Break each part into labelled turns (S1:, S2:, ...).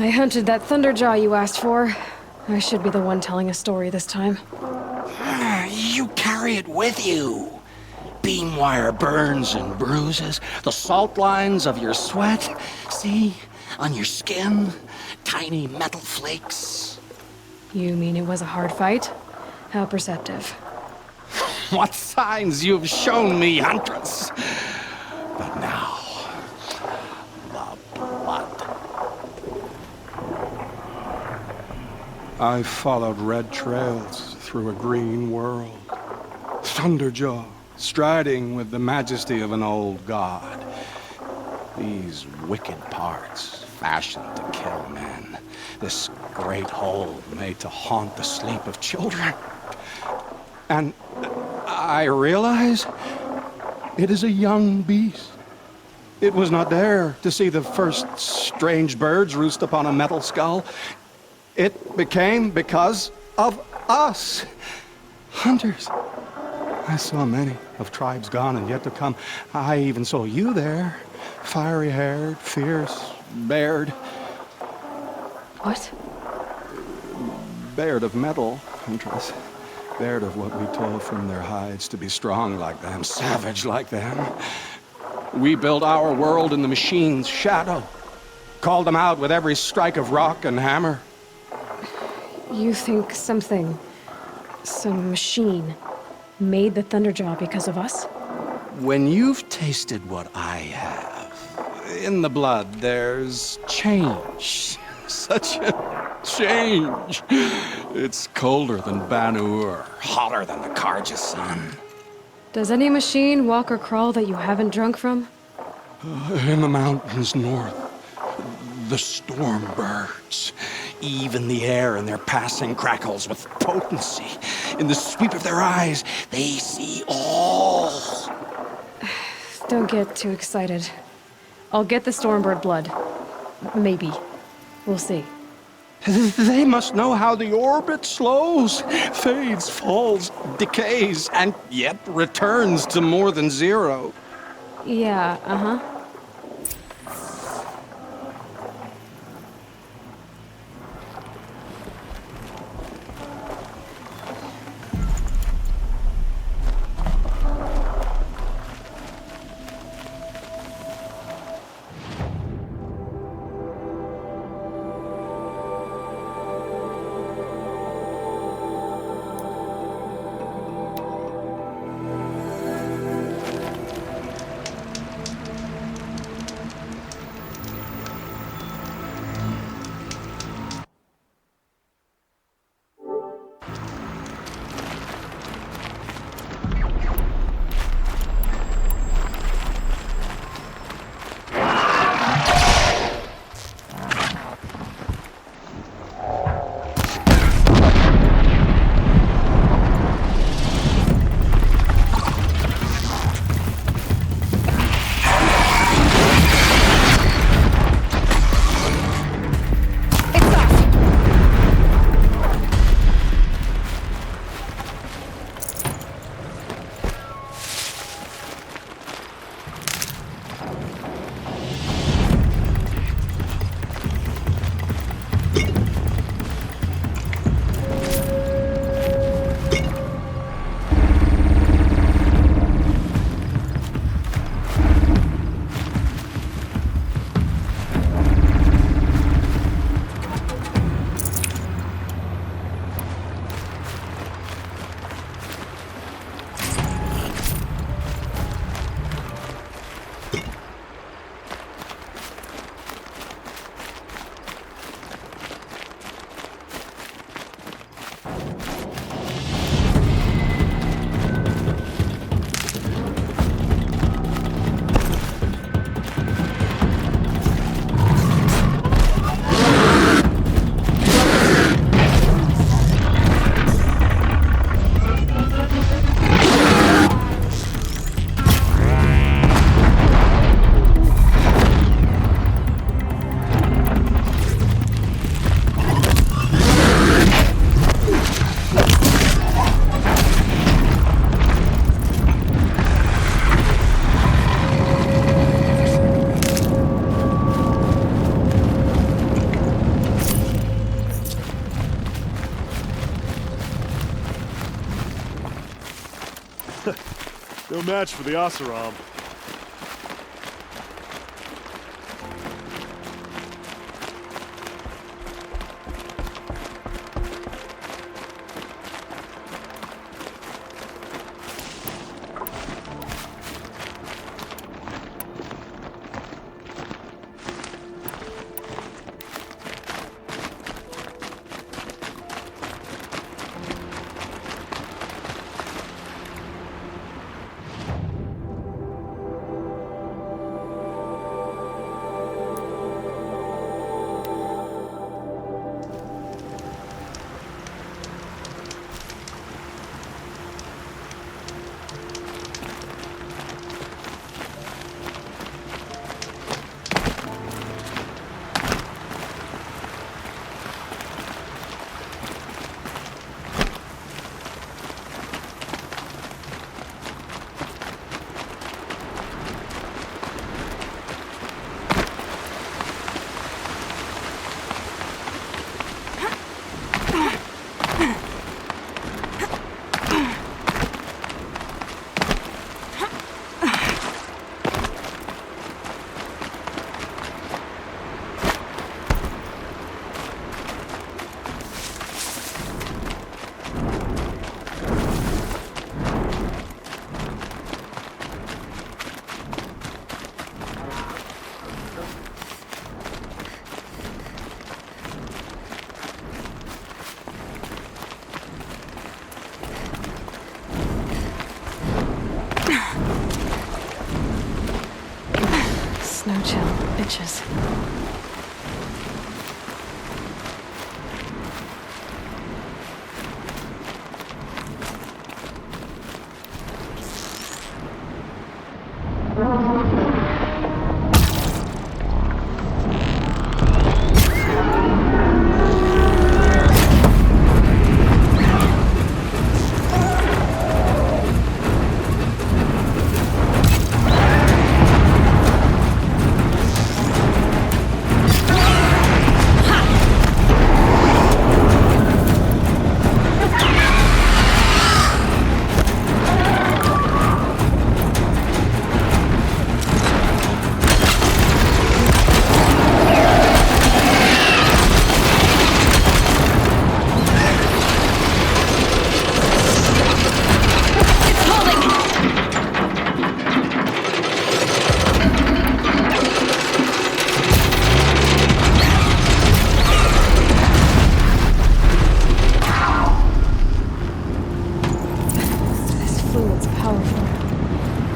S1: I hunted that thunderjaw you asked for. I should be the one telling a story this time.
S2: You carry it with you. Beam wire burns and bruises, the salt lines of your sweat. See? On your skin, tiny metal flakes.
S1: You mean it was a hard fight? How perceptive.
S2: What signs you've shown me, Huntress. But now, the blood.
S3: I followed red trails through a green world. Thunderjaw, striding with the majesty of an old god. These wicked parts, fashioned to kill men. This great hole made to haunt the sleep of children. And I realize it is a young beast. It was not there to see the first strange birds roost upon a metal skull. It became because of us, hunters. I saw many of tribes gone and yet to come. I even saw you there, fiery-haired, fierce, bared.
S1: What?
S3: Bared of metal, Huntress. Bared of what we tore from their hides to be strong like them, savage like them. We built our world in the machine's shadow. Called them out with every strike of rock and hammer.
S1: You think something, some machine, made the Thunderjaw because of us?
S2: When you've tasted what I have, in the blood there's change. Such a change. It's colder than Banur, hotter than the Karja sun.
S1: Does any machine walk or crawl that you haven't drunk from?
S3: In the mountains north,
S2: The storm birds. Even the air in their passing crackles with potency. In the sweep of their eyes, they see all.
S1: Don't get too excited. I'll get the Stormbird blood. Maybe. We'll see.
S3: they must know how the orbit slows, fades, falls, decays, and yet returns to more than zero.
S1: Yeah, uh-huh.
S4: No match for the Oseram.
S1: Snow chill, bitches.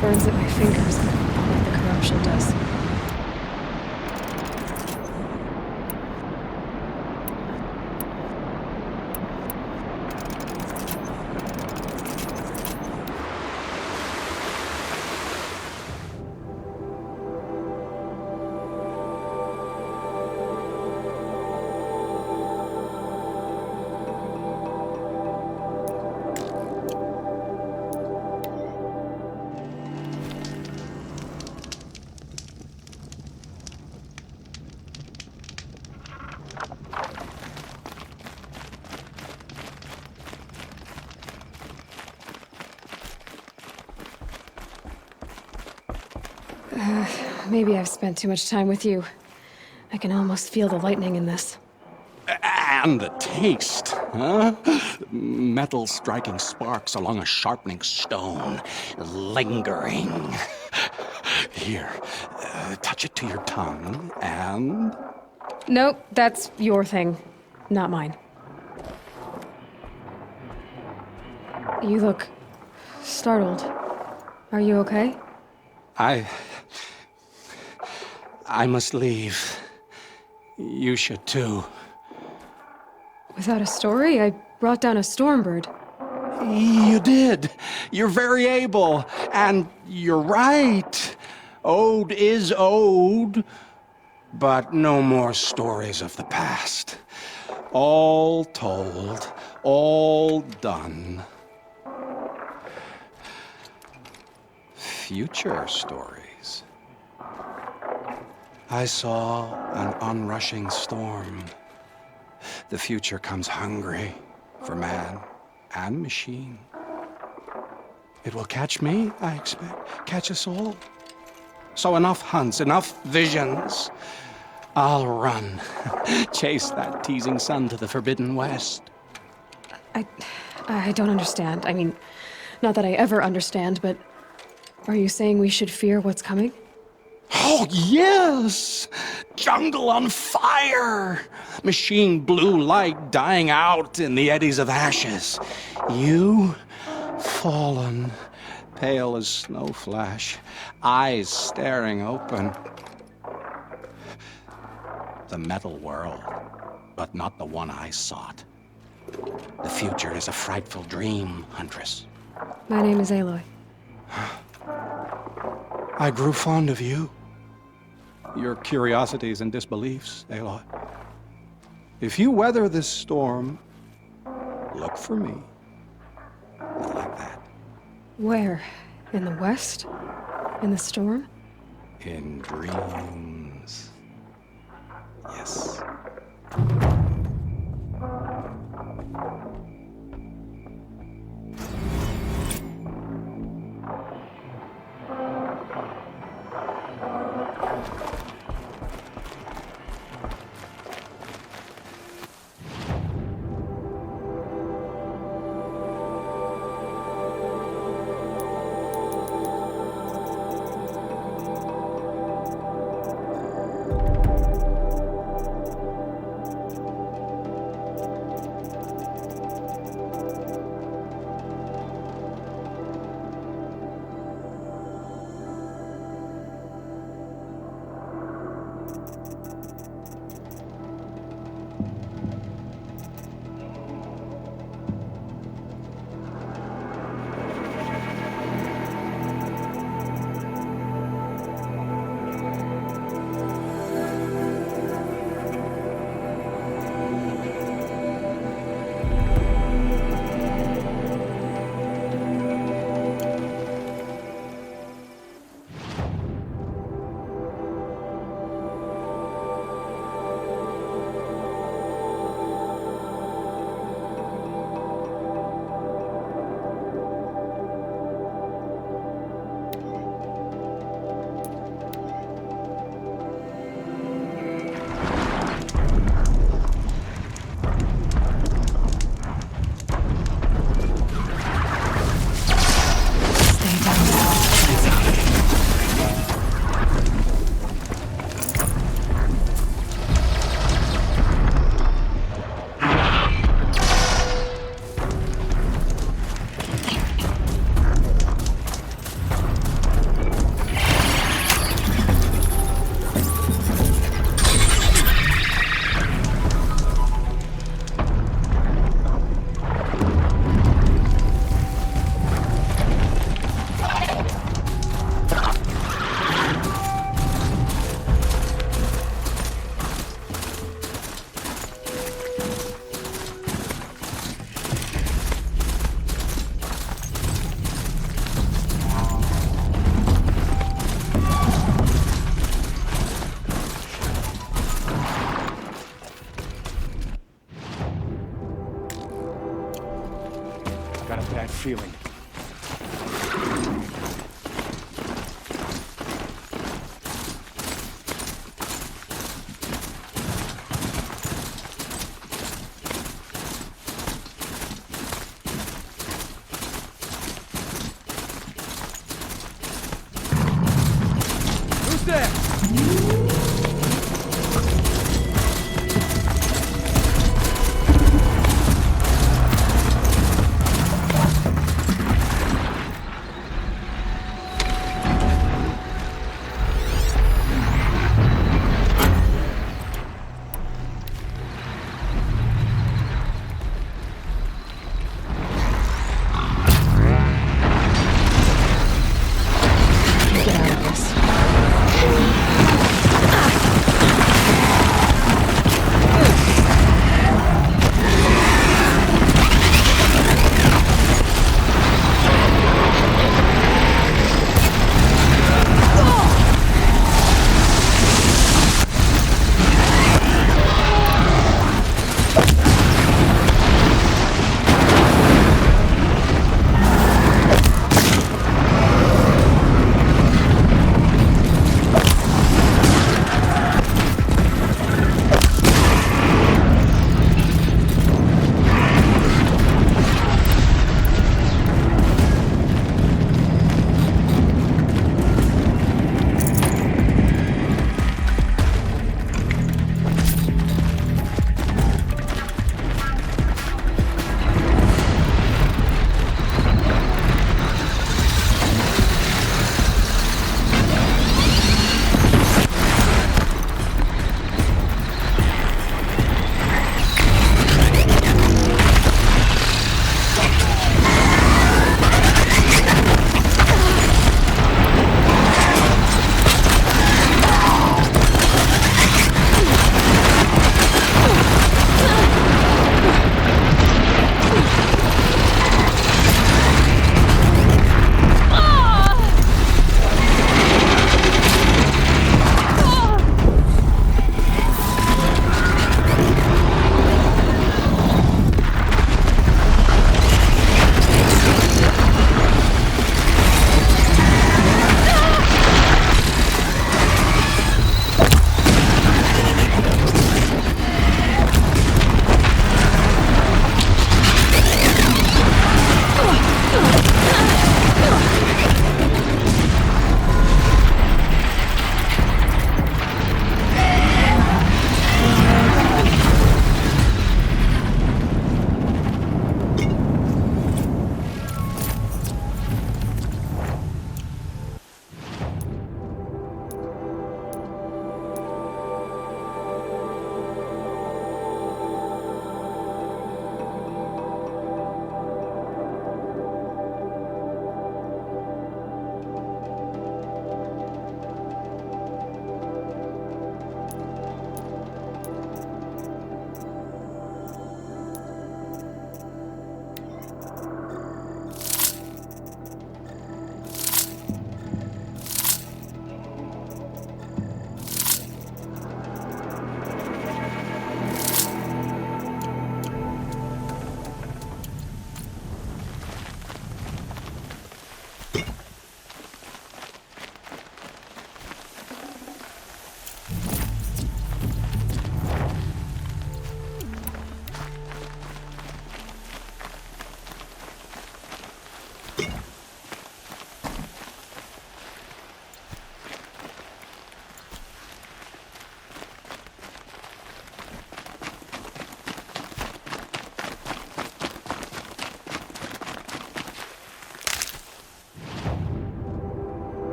S1: Burns at my fingers, like the corruption does. Maybe I've spent too much time with you. I can almost feel the lightning in this.
S2: And the taste, huh? Metal striking sparks along a sharpening stone, lingering. Here, touch it to your tongue, and...
S1: Nope, that's your thing, not mine. You look startled. Are you okay?
S2: I must leave. You should too.
S1: Without a story? I brought down a stormbird.
S2: You did. You're very able. And you're right. Ode is ode. But no more stories of the past. All told. All done. Future stories. I saw an onrushing storm. The future comes hungry for man and machine.
S3: It will catch me, I expect. Catch us all. So enough hunts, enough visions. I'll run. Chase that teasing sun to the forbidden west.
S1: I don't understand. I mean, not that I ever understand, but are you saying we should fear what's coming?
S3: Oh, yes! Jungle on fire! Machine blue light dying out in the eddies of ashes. You, fallen, pale as snow flash, eyes staring open. The metal world, but not the one I sought. The future is a frightful dream, Huntress.
S1: My name is Aloy.
S3: I grew fond of you. Your curiosities and disbeliefs, Aloy. If you weather this storm, look for me. Like that.
S1: Where? In the west? In the storm?
S3: In dreams. Yes.
S4: Feeling. Who's there?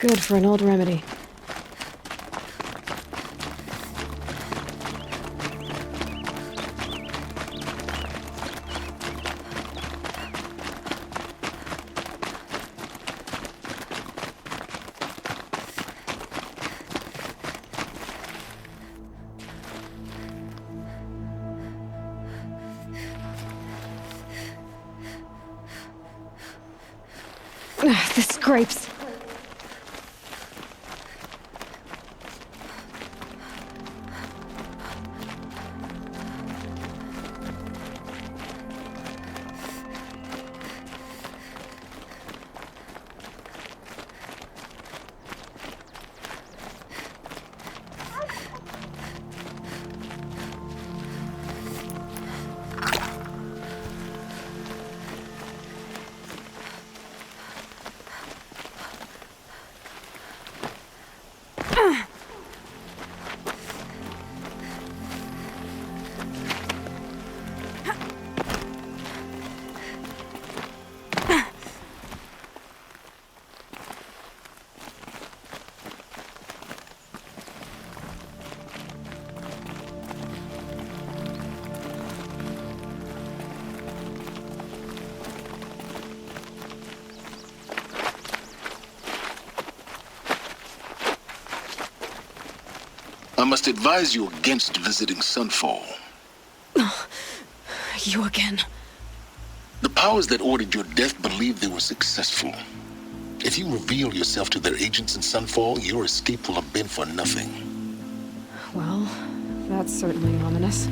S1: Good for an old remedy. The scrapes.
S4: I must advise you against visiting Sunfall.
S1: You again.
S4: The powers that ordered your death believe they were successful. If you reveal yourself to their agents in Sunfall, your escape will have been for nothing.
S1: Well, that's certainly ominous.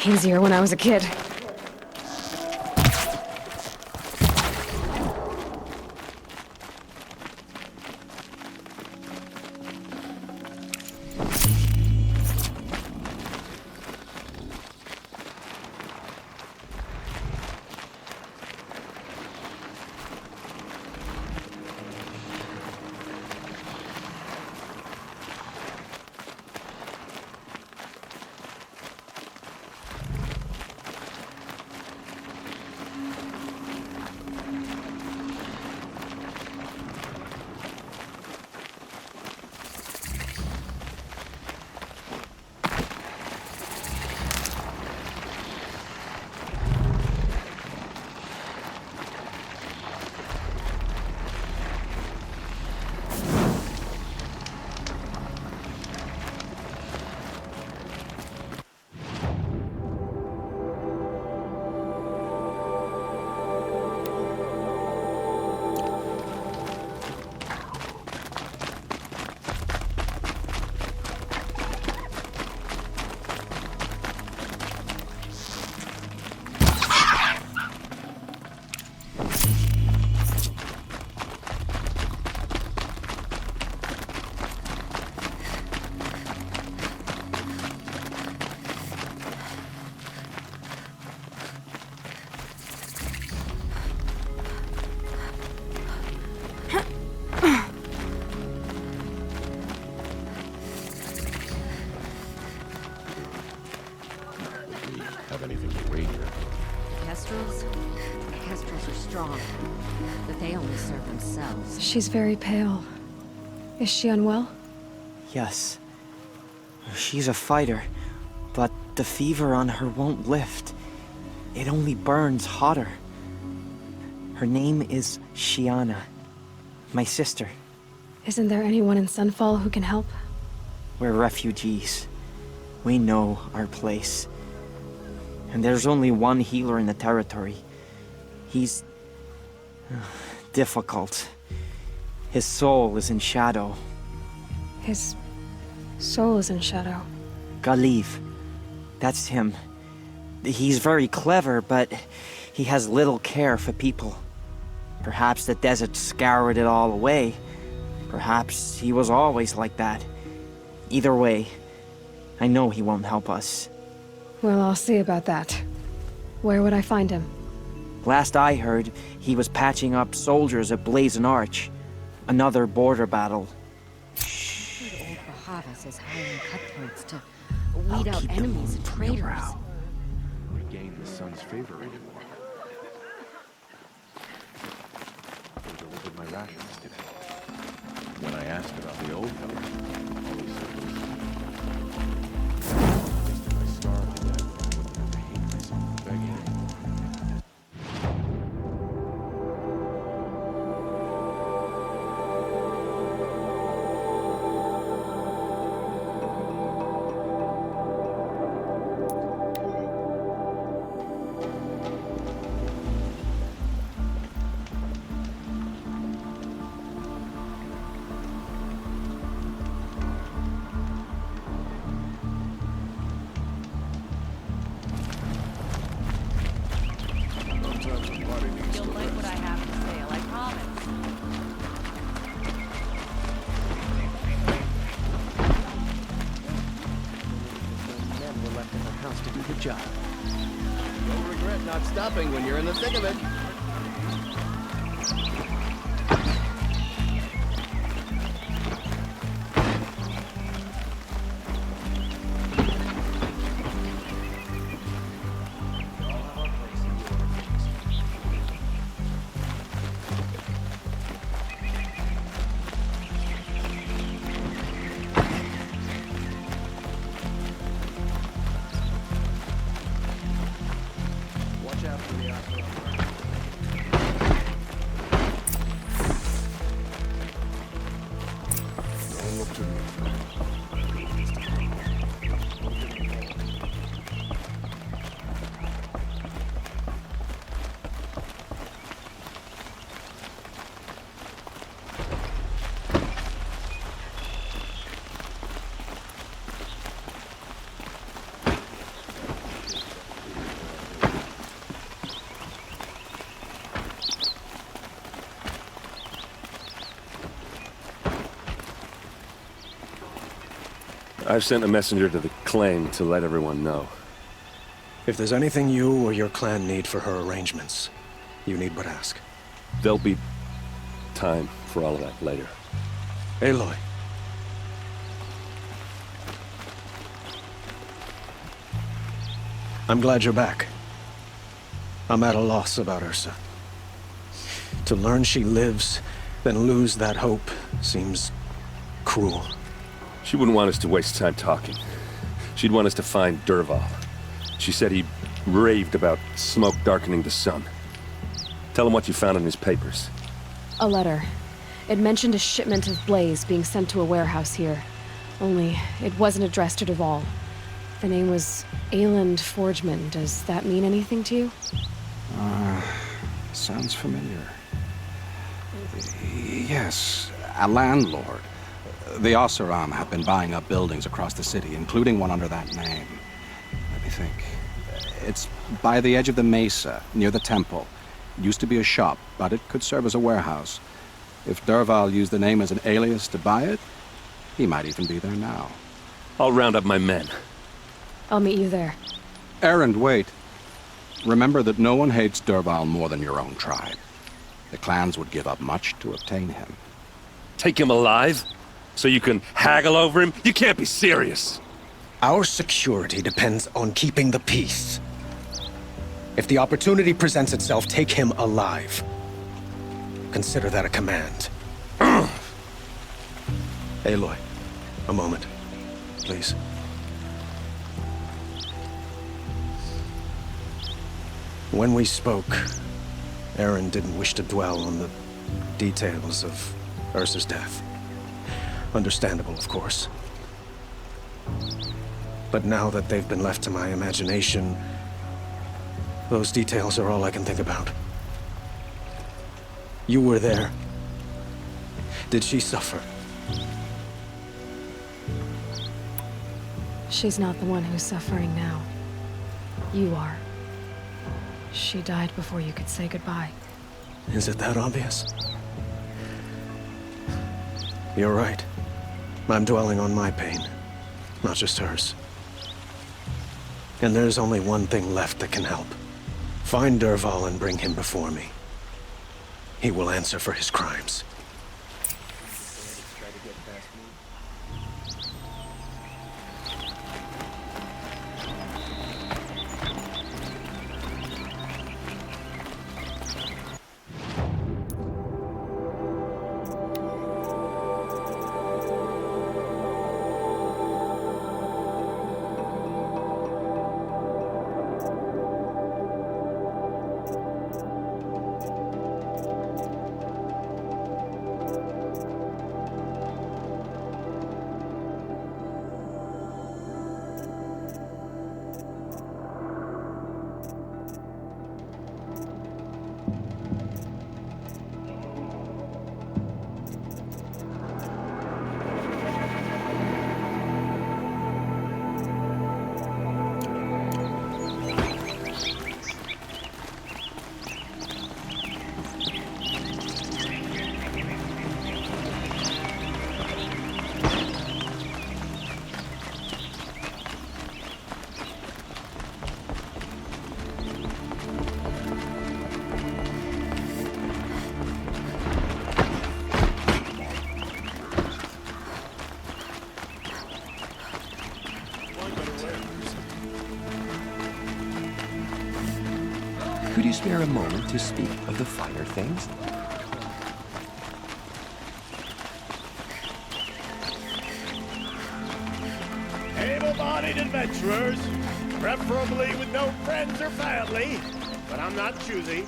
S1: Easier when I was a kid.
S5: Kestrels? The Kestrels are strong, but they only serve themselves.
S1: She's very pale. Is she unwell?
S6: Yes. She's a fighter, but the fever on her won't lift. It only burns hotter. Her name is Shiana, my sister.
S1: Isn't there anyone in Sunfall who can help?
S6: We're refugees. We know our place. And there's only one healer in the territory. He's difficult. His soul is in shadow.
S1: His soul is in shadow.
S6: Galiv. That's him. He's very clever, but he has little care for people. Perhaps the desert scoured it all away. Perhaps he was always like that. Either way, I know he won't help us.
S1: Well, I'll see about that. Where would I find him?
S6: Last I heard, he was patching up soldiers at Blazon Arch. Another border battle.
S5: Old Bahavas is hiring cutthroats to weed out enemies and traitors.
S7: Regain the sun's favor anymore. They delivered my rations today. When I asked about the old government, all they said was, if I starved to death, I wouldn't have to hate myself for begging anymore.
S5: You'll like what I have to say, I promise.
S8: Men were left in the house to do the job. You'll regret not stopping when you're in the thick of it. Watch out for the outlaw.
S7: Don't look to me.
S9: I've sent a messenger to the clan to let everyone know.
S8: If there's anything you or your clan need for her arrangements, you need but ask.
S9: There'll be time for all of that later.
S8: Aloy. I'm glad you're back. I'm at a loss about Ursa. To learn she lives, then lose that hope, seems cruel.
S9: She wouldn't want us to waste time talking. She'd want us to find Dervahl. She said he raved about smoke darkening the sun. Tell him what you found in his papers.
S1: A letter. It mentioned a shipment of blaze being sent to a warehouse here. Only, it wasn't addressed to Dervahl. The name was Ayland Forgeman. Does that mean anything to you?
S2: Sounds familiar. Yes, a landlord. The Oseram have been buying up buildings across the city, including one under that name. Let me think. It's by the edge of the mesa, near the temple. It used to be a shop, but it could serve as a warehouse. If Dervahl used the name as an alias to buy it, he might even be there now.
S9: I'll round up my men.
S1: I'll meet you there.
S2: Erend, wait. Remember that no one hates Dervahl more than your own tribe. The clans would give up much to obtain him.
S9: Take him alive? So you can haggle over him? You can't be serious.
S8: Our security depends on keeping the peace. If the opportunity presents itself, take him alive. Consider that a command. Aloy, a moment, please. When we spoke, Aaron didn't wish to dwell on the details of Ursa's death. Understandable, of course. But now that they've been left to my imagination, those details are all I can think about. You were there. Did she suffer?
S1: She's not the one who's suffering now. You are. She died before you could say goodbye.
S8: Is it that obvious? You're right. I'm dwelling on my pain, not just hers. And there's only one thing left that can help. Find Dervahl and bring him before me. He will answer for his crimes.
S10: Could you spare a moment to speak of the finer things?
S11: Able-bodied adventurers, preferably with no friends or family, but I'm not choosy.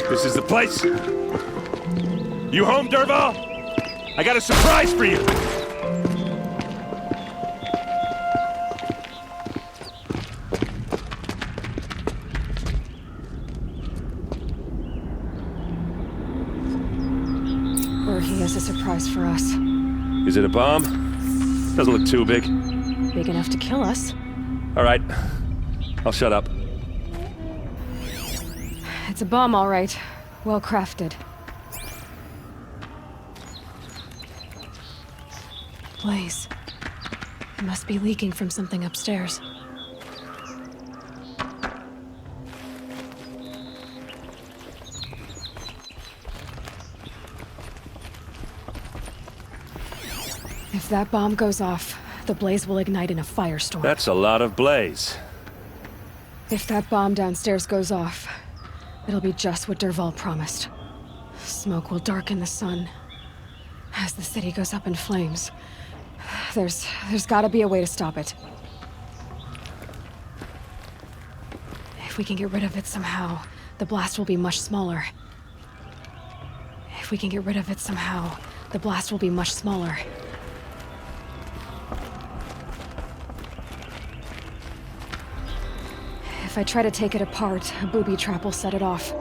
S9: This is the place. You home, Dervahl? I got a surprise for you.
S1: He has a surprise for us.
S9: Is it a bomb? Doesn't look too big.
S1: Big enough to kill us.
S9: All right. I'll shut up.
S1: It's a bomb, all right. Well crafted. Blaze. It must be leaking from something upstairs. If that bomb goes off, the blaze will ignite in a firestorm.
S9: That's a lot of blaze.
S1: If that bomb downstairs goes off, it'll be just what Dervahl promised. Smoke will darken the sun. As the city goes up in flames, there's gotta be a way to stop it. If we can get rid of it somehow, the blast will be much smaller. If we can get rid of it somehow, the blast will be much smaller. If I try to take it apart, a booby trap will set it off.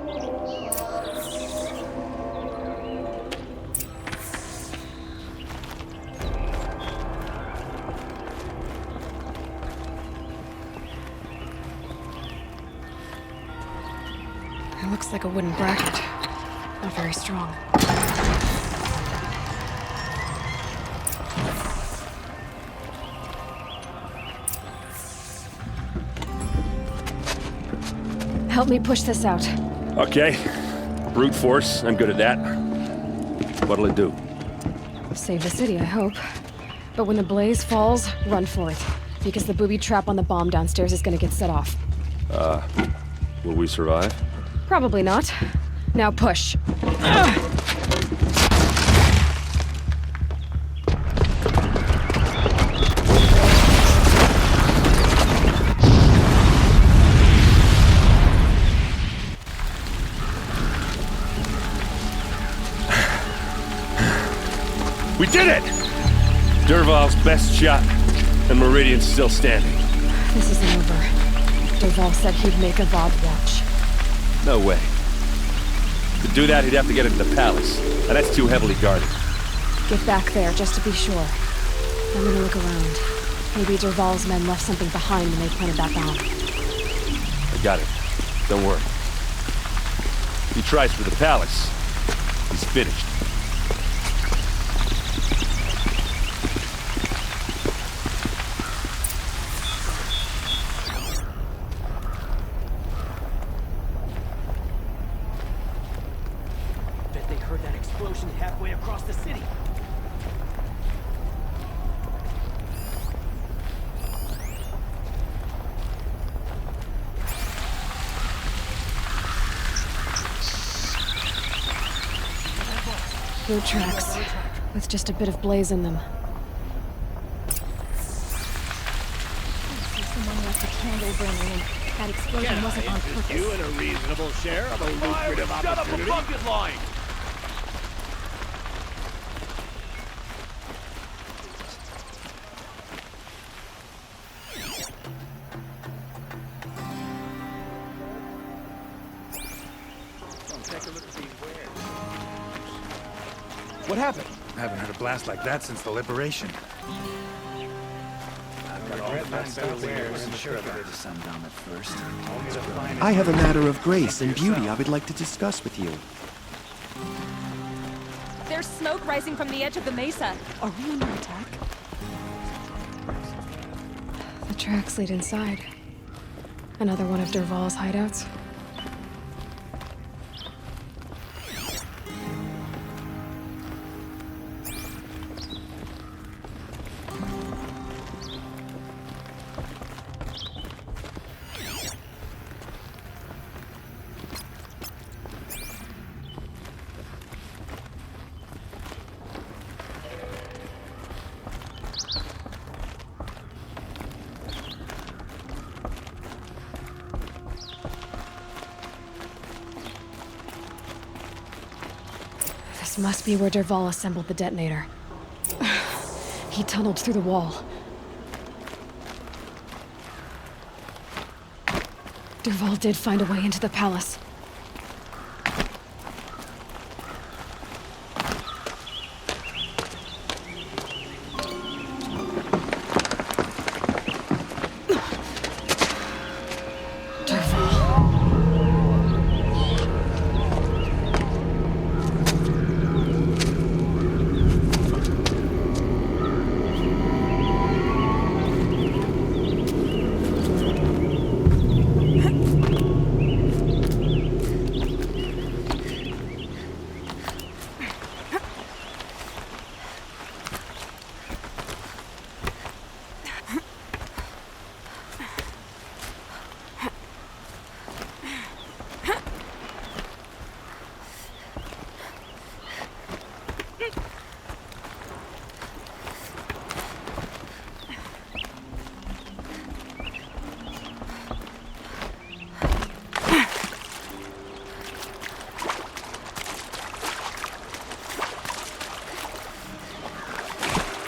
S1: It looks like a wooden bracket. Not very strong. Help me push this out.
S9: Okay. Brute force, I'm good at that. What'll it do?
S1: Save the city, I hope. But when the blaze falls, run for it. because the booby trap on the bomb downstairs is gonna get set off.
S9: Will we survive?
S1: Probably not. Now push.
S9: We did it! Dervahl's best shot, and Meridian's still standing.
S1: This isn't over. Dervahl said he'd make a VOD watch.
S9: No way. To do that, he'd have to get into the palace, and that's too heavily guarded.
S1: Get back there, just to be sure. I'm gonna look around. Maybe Dervahl's men left something behind when they planted that bomb.
S9: I got it. Don't worry. If he tries for the palace, he's finished.
S10: Bet they heard that explosion halfway across the city.
S1: Boot tracks, with just a bit of blaze in them.
S5: Someone left a candle burning and that explosion wasn't on purpose.
S11: You and a reasonable share of a lucrative opportunity.
S10: bucket line!
S12: What happened? I haven't had a blast like that since the liberation.
S10: I have a matter of grace and beauty I would like to discuss with you.
S13: There's smoke rising from the edge of the mesa. Are we under attack?
S1: The tracks lead inside. Another one of Dervahl's hideouts. This must be where Dervahl assembled the detonator. He tunneled through the wall. Dervahl did find a way into the palace.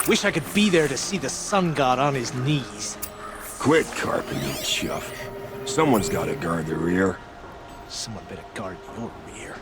S14: Wish I could be there to see the sun god on his knees.
S15: Quit carping, you chuff. Someone's gotta guard the rear.
S14: Someone better guard your rear.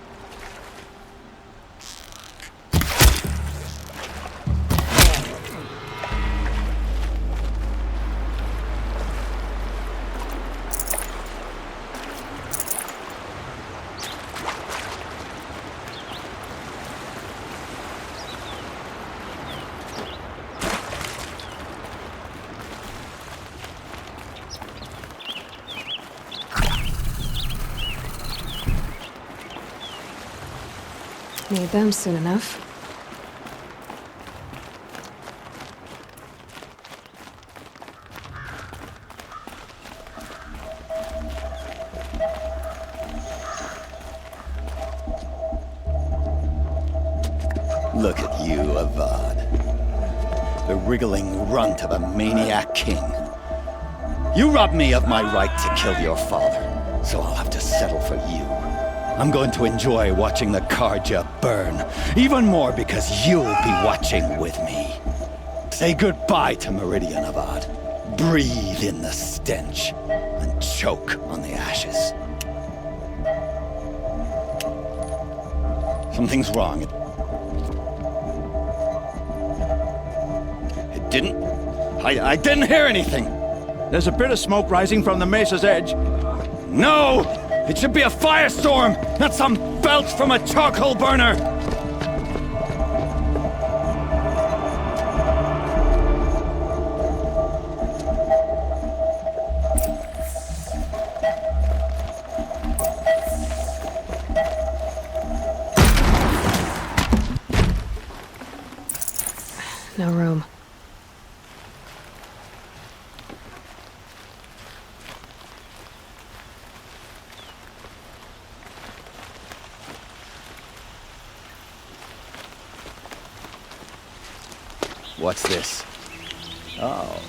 S1: Need them soon enough.
S16: Look at you, Avad. The wriggling runt of a maniac king. You robbed me of my right to kill your father, so I'll have to settle for you. I'm going to enjoy watching the Karja burn, even more because you'll be watching with me. Say goodbye to Meridian, Avad. Breathe in the stench, and choke on the ashes. Something's wrong. It didn't... I didn't hear anything.
S12: There's a bit of smoke rising from the mesa's edge.
S16: No! It should be a firestorm, not some belch from a charcoal burner!
S1: No room.
S16: What's this? Oh.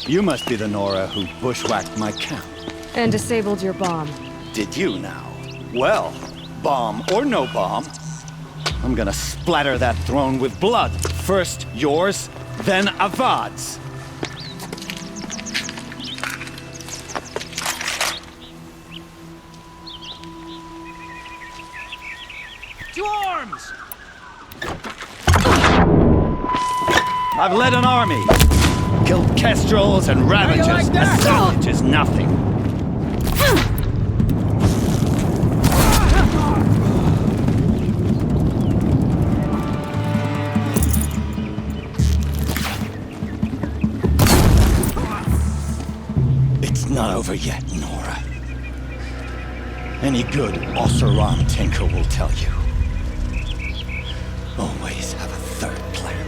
S16: You must be the Nora who bushwhacked my camp.
S1: And disabled your bomb.
S16: Did you now? Well, bomb or no bomb, I'm gonna splatter that throne with blood. First yours, then Avad's.
S14: To arms!
S16: I've led an army. Killed kestrels and ravagers.
S14: How you like that?
S16: A savage is nothing. It's not over yet, Nora. Any good Oseram tinker will tell you. Always have a third plan.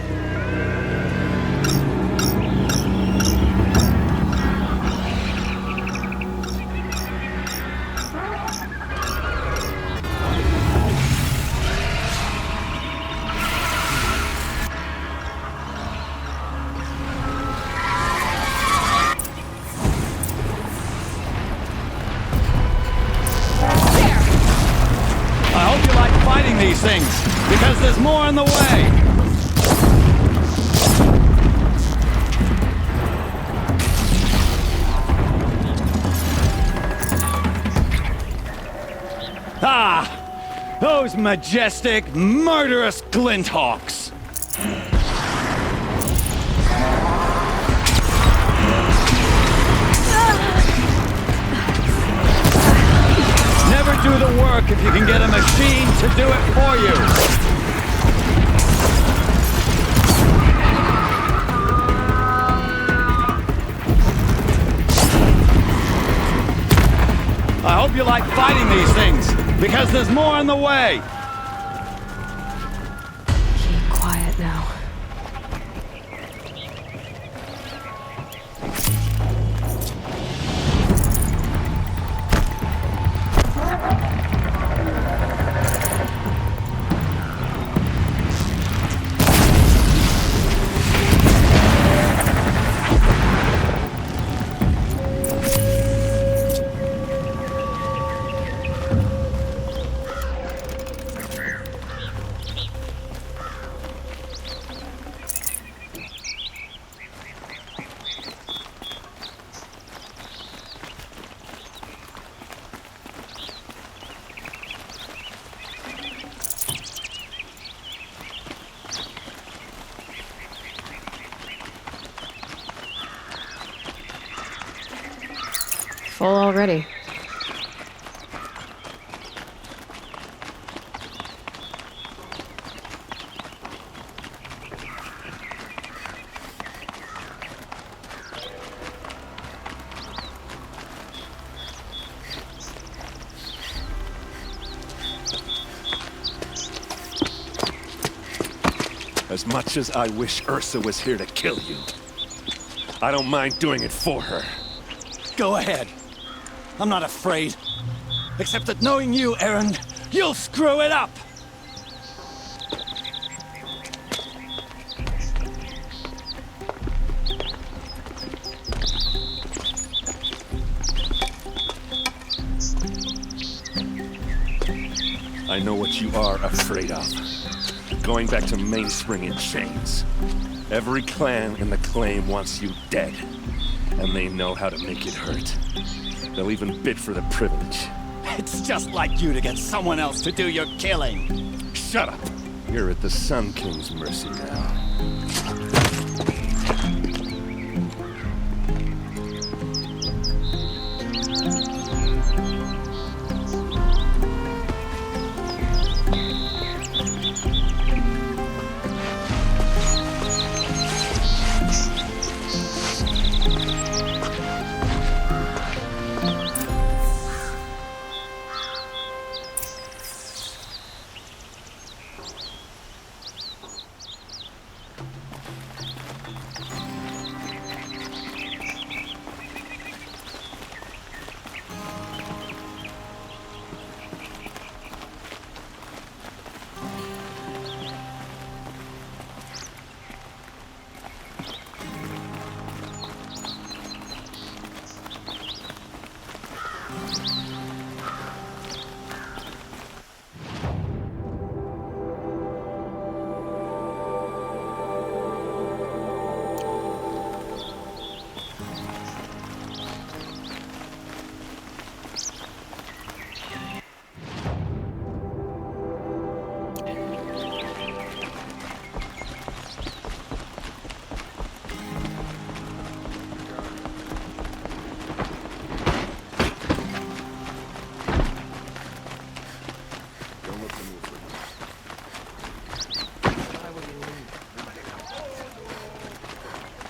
S16: These things, because there's more on the way. Ah! Those majestic, murderous glinthawks! Never do the work if you can get a machine to do it for you. I hope you like fighting these things, because there's more on the way.
S1: Keep quiet now. Full already.
S9: As much as I wish Ursa was here to kill you, I don't mind doing it for her.
S16: Go ahead. I'm not afraid. Except that knowing you, Aaron, you'll screw it up!
S9: I know what you are afraid of. Going back to Mainspring in chains. Every clan in the claim wants you dead. And they know how to make it hurt. They'll even bid for the privilege.
S16: It's just like you to get someone else to do your killing.
S9: Shut up! You're at the Sun King's mercy now.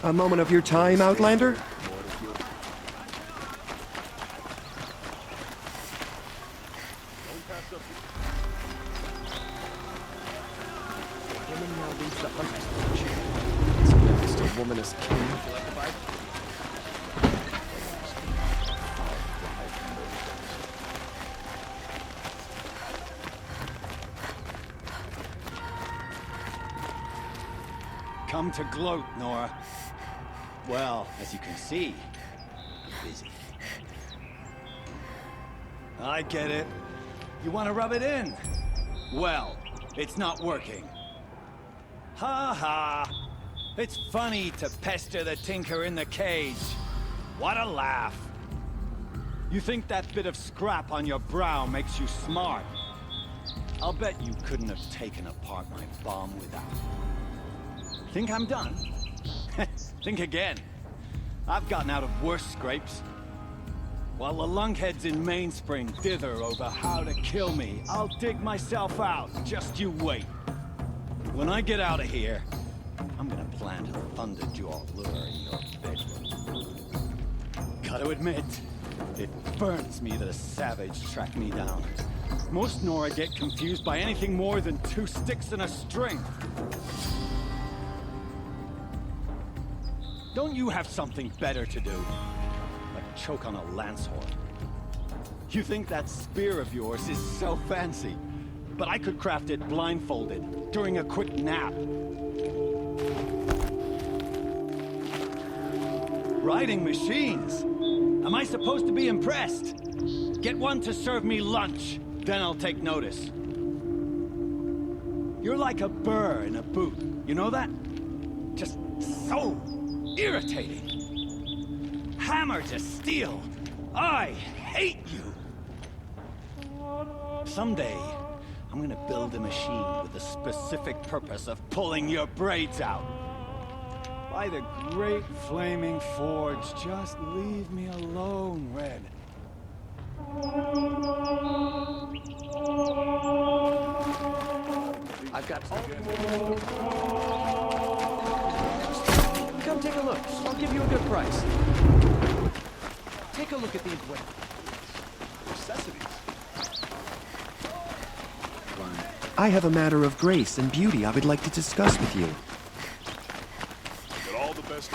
S10: A moment of your time, Outlander? Woman now leads the hunter's lodge. Is next a woman as king?
S16: Come to gloat, Nora. Well, as you can see, I'm busy. I get it. You want to rub it in? Well, it's not working. Ha ha! It's funny to pester the tinker in the cage. What a laugh. You think that bit of scrap on your brow makes you smart? I'll bet you couldn't have taken apart my bomb without. Think I'm done? Think again. I've gotten out of worse scrapes. While the lunkheads in Mainspring dither over how to kill me, I'll dig myself out. Just you wait. When I get out of here, I'm gonna plant a Thunderjaw lure in your bedroom. Gotta admit, it burns me that a savage tracked me down. Most Nora get confused by anything more than 2 sticks and a string. Don't you have something better to do? Like choke on a lancehorn. You think that spear of yours is so fancy, but I could craft it blindfolded during a quick nap. Riding machines? Am I supposed to be impressed? Get one to serve me lunch, then I'll take notice. You're like a burr in a boot, you know that? Just so irritating. Hammer to steel. I hate you. Someday, I'm gonna build a machine with the specific purpose of pulling your braids out. By the great flaming forge, just leave me alone, Red.
S10: I've got all... Come take a look. I'll give you a good price. Take a look at the equipment. Necessities. I have a matter of grace and beauty I would like to discuss with you.
S11: Got all the best.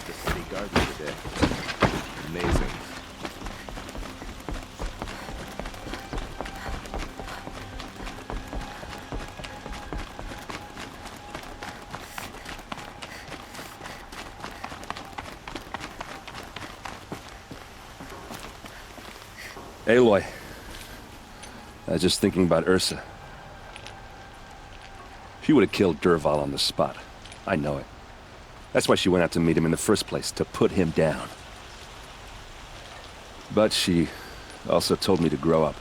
S7: The city garden today. Amazing.
S9: Aloy, I was just thinking about Ursa. She would have killed Dervahl on the spot. I know it. That's why she went out to meet him in the first place, to put him down. But she also told me to grow up.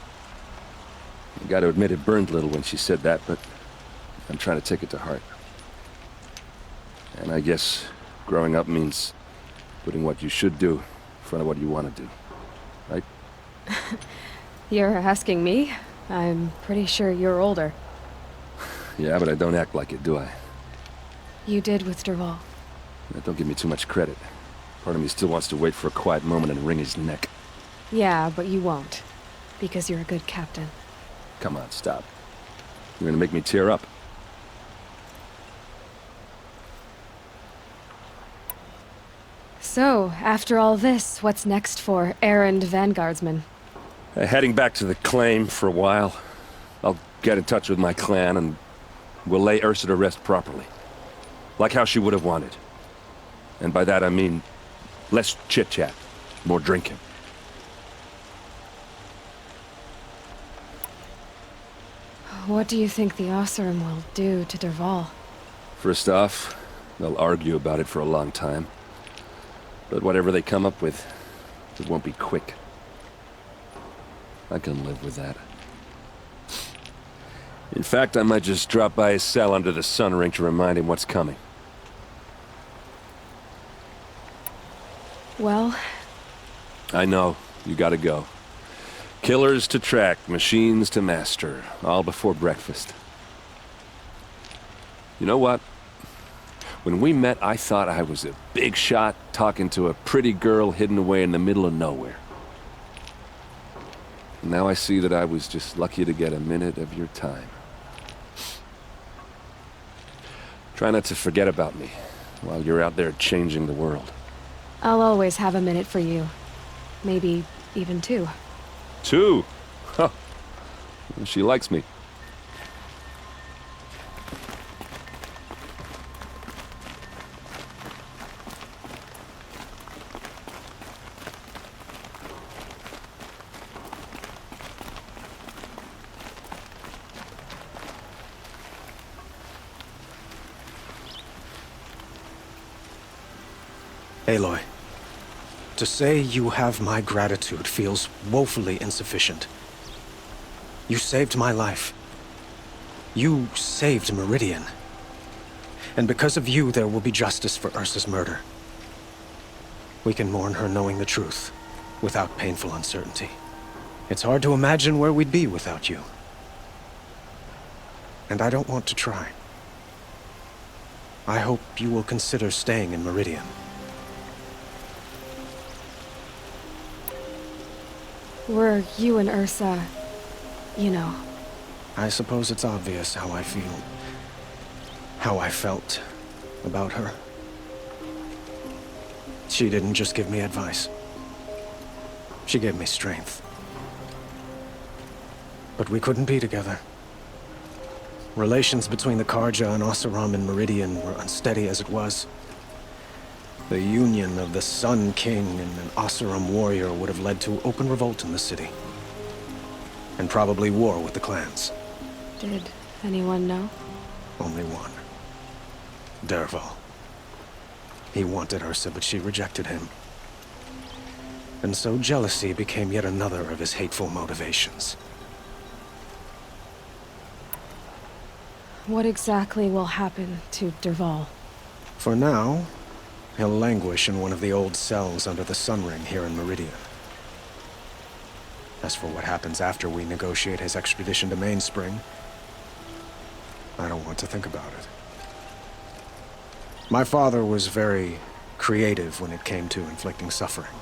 S9: I gotta admit it burned a little when she said that, but I'm trying to take it to heart. And I guess growing up means putting what you should do in front of what you want to do. Right?
S1: You're asking me? I'm pretty sure you're older.
S9: Yeah, but I don't act like it, do I?
S1: You did with Dervahl.
S9: Don't give me too much credit. Part of me still wants to wait for a quiet moment and wring his neck.
S1: Yeah, but you won't. Because you're a good captain.
S9: Come on, stop. You're gonna make me tear up.
S1: So, after all this, what's next for errand vanguardsman?
S9: Heading back to the claim for a while. I'll get in touch with my clan and we'll lay Ursa to rest properly. Like how she would have wanted. And by that I mean less chit-chat, more drinking.
S1: What do you think the Oseram will do to Dervahl?
S9: First off, they'll argue about it for a long time. But whatever they come up with, it won't be quick. I can live with that. In fact, I might just drop by his cell under the sun ring to remind him what's coming.
S1: Well...
S9: I know. You gotta go. Killers to track, machines to master, all before breakfast. You know what? When we met, I thought I was a big shot talking to a pretty girl hidden away in the middle of nowhere. And now I see that I was just lucky to get a minute of your time. Try not to forget about me while you're out there changing the world.
S1: I'll always have a minute for you. Maybe even two.
S9: Two? Huh. She likes me.
S8: Aloy, to say you have my gratitude feels woefully insufficient. You saved my life. You saved Meridian. And because of you, there will be justice for Ursa's murder. We can mourn her knowing the truth, without painful uncertainty. It's hard to imagine where we'd be without you. And I don't want to try. I hope you will consider staying in Meridian.
S1: Were you and Ursa, you know?
S8: I suppose it's obvious how I feel. How I felt about her. She didn't just give me advice. She gave me strength. But we couldn't be together. Relations between the Karja and Oseram in Meridian were unsteady as it was. The union of the Sun King and an Oseram warrior would have led to open revolt in the city. And probably war with the clans.
S1: Did anyone know?
S8: Only one. Dervahl. He wanted Ursa, but she rejected him. And so jealousy became yet another of his hateful motivations.
S1: What exactly will happen to Dervahl?
S8: For now, he'll languish in one of the old cells under the Sun Ring here in Meridian. As for what happens after we negotiate his extradition to Mainspring, I don't want to think about it. My father was very creative when it came to inflicting suffering.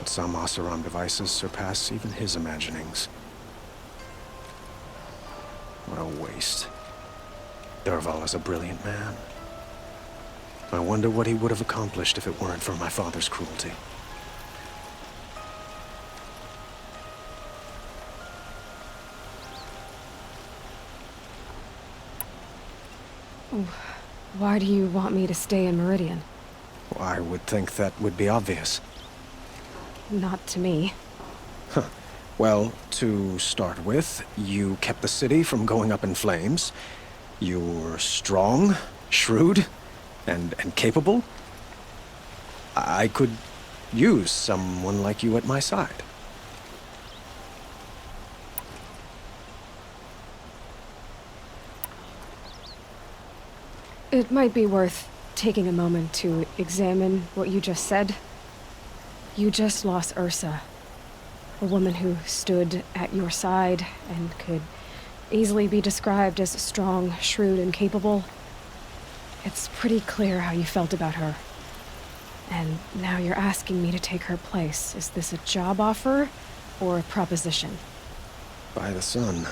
S8: But some Oseram devices surpass even his imaginings. What a waste. Dervahl is a brilliant man. I wonder what he would have accomplished if it weren't for my father's cruelty.
S1: Why do you want me to stay in Meridian?
S8: Well, I would think that would be obvious.
S1: Not to me.
S8: Huh. Well, to start with, you kept the city from going up in flames. You're strong, shrewd, and capable. I could use someone like you at my side.
S1: It might be worth taking a moment to examine what you just said. You just lost Ursa, a woman who stood at your side and could easily be described as strong, shrewd, and capable. It's pretty clear how you felt about her. And now you're asking me to take her place. Is this a job offer or a proposition?
S8: By the sun,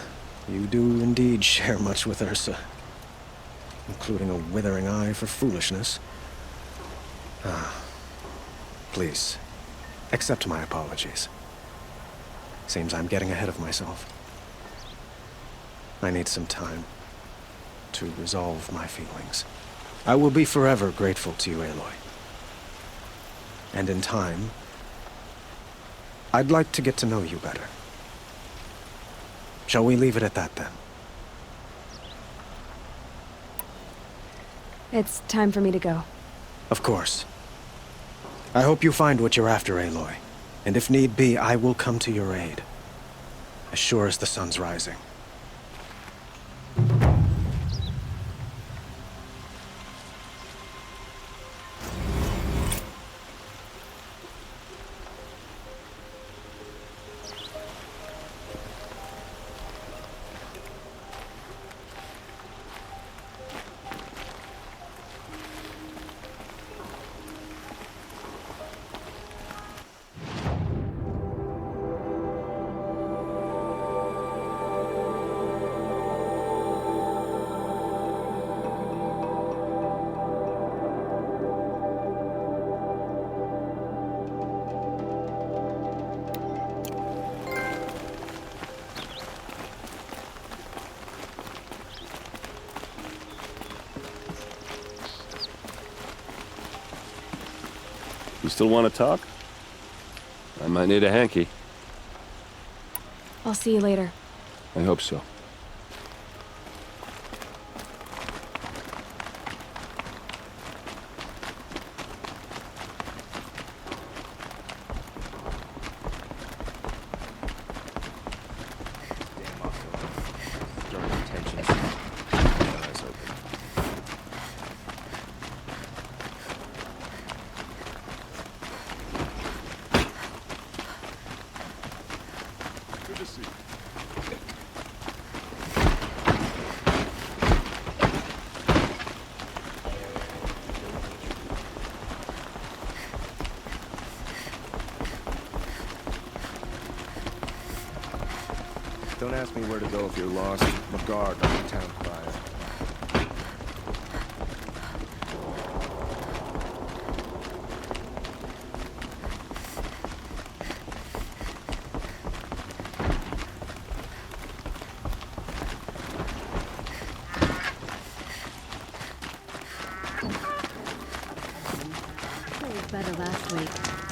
S8: you do indeed share much with Ursa, including a withering eye for foolishness. Please, accept my apologies. Seems I'm getting ahead of myself. I need some time to resolve my feelings. I will be forever grateful to you, Aloy. And in time, I'd like to get to know you better. Shall we leave it at that, then?
S1: It's time for me to go.
S8: Of course. I hope you find what you're after, Aloy. And if need be, I will come to your aid. As sure as the sun's rising.
S9: You still want to talk? I might need a hanky.
S1: I'll see you later.
S9: I hope so.
S7: Don't ask me where to go if you're lost. I'm a guard, not a town crier.
S5: Played better last week.